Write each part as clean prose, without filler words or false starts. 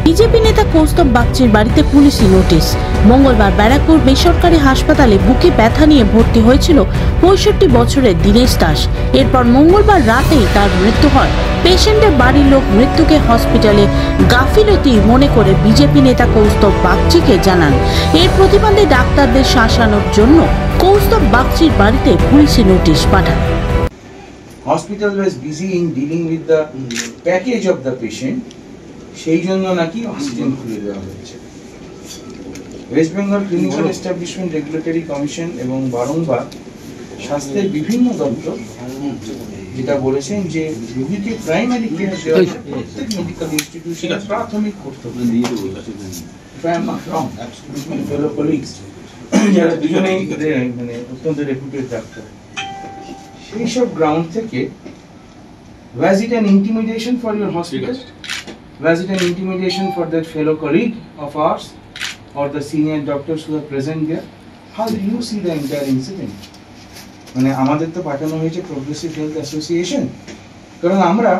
BJP নেতা কৌস্তব বাগচির বাড়িতে পুলিশি নোটিশ। মঙ্গলবার ব্যারাকপুর বেসরকারি হাসপাতালে বুকে ব্যথা নিয়ে ভর্তি হয়েছিল ৬৫ বছরের দীনেশ দাস। এরপর মঙ্গলবার রাতেই তার মৃত্যু হয়। পেশেন্টের বাড়ির লোক মৃত্যুকে হসপিটালে গাফিলতি মনে করে বিজেপি নেতা কৌস্তব বাগচিকে জানান। এর প্রতিবাদে ডাক্তারদের শাসানোর জন্য কৌস্তব বাগচির বাড়িতে পুলিশি নোটিশ পাঠান। Hospital was busy in dealing with the package of the patient, সেই জন্য নাকি অক্সিজেন খুলে দেওয়া হয়েছে। West Bengal clinical establishment regulatory commission এবং বারংবার স্বাস্থ্যের বিভিন্ন দপ্তর যেটা বলেছেন যে রোগীকে প্রাইমারি কেয়ার দেওয়া প্রত্যেক মেডিকেল ইনস্টিটিউশনে প্রাথমিক কর্তব্য। যারা দুজনেই মানে অত্যন্ত রেপুটেড ডাক্তার, সেই সব গ্রাউন্ড থেকে was it an intimidation for your hospital? Was it an intimidation for that fellow colleague of ours or the senior doctors who are present there? How do you see the entire incident? মানে আমাদের তো পাঠানো হয়েছে progressive health association, কারণ আমরা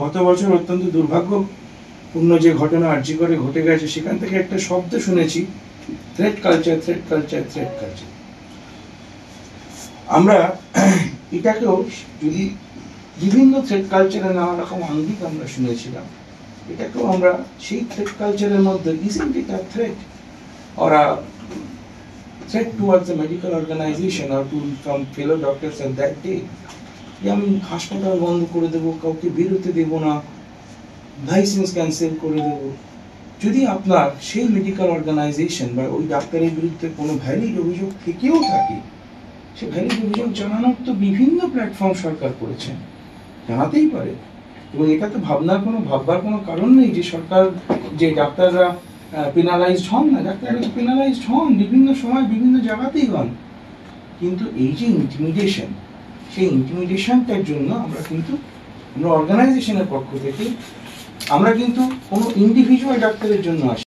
গত বছর অত্যন্ত দুর্ভাগ্যপূর্ণ যে ঘটনা আরজি করে ঘটে গেছে, সেখান থেকে একটা শব্দ শুনেছি, threat culture, threat culture, threat culture. আমরা এটাকেও যদি বিভিন্ন থ্রেট কালচারের নানা রকম আঙ্গিক আমরা শুনেছিলাম, এটাকেও আমরা সেই থ্রেট কালচারের মধ্যে isn't it a threat or a threat towards the medical organization or to from fellow doctors at that day? যে আমি হাসপাতাল বন্ধ করে দেবো, কাউকে বেরোতে দেবো না, লাইসেন্স ক্যান্সেল করে দেবো। যদি আপনার সেই মেডিকেল অর্গানাইজেশন বা ওই ডাক্তারের বিরুদ্ধে কোনো ভ্যালিড অভিযোগ থেকেও থাকে, সে ভ্যালিড অভিযোগ জানানোর তো বিভিন্ন প্ল্যাটফর্ম সরকার করেছেন, জানাতেই পারে। এবং এটা তো ভাববার কোনো কারণ নেই যে সরকার, যে ডাক্তাররা পেনালাইজড হন না, ডাক্তাররা পেনালাইজড হন বিভিন্ন সময় বিভিন্ন জায়গাতেই হন। কিন্তু এই যে ইন্টিমিডেশন, সেই ইন্টিমিডেশনটার জন্য আমরা অর্গানাইজেশনের পক্ষ থেকে আমরা কিন্তু কোনো ইন্ডিভিজুয়াল ডাক্তারের জন্য আসি।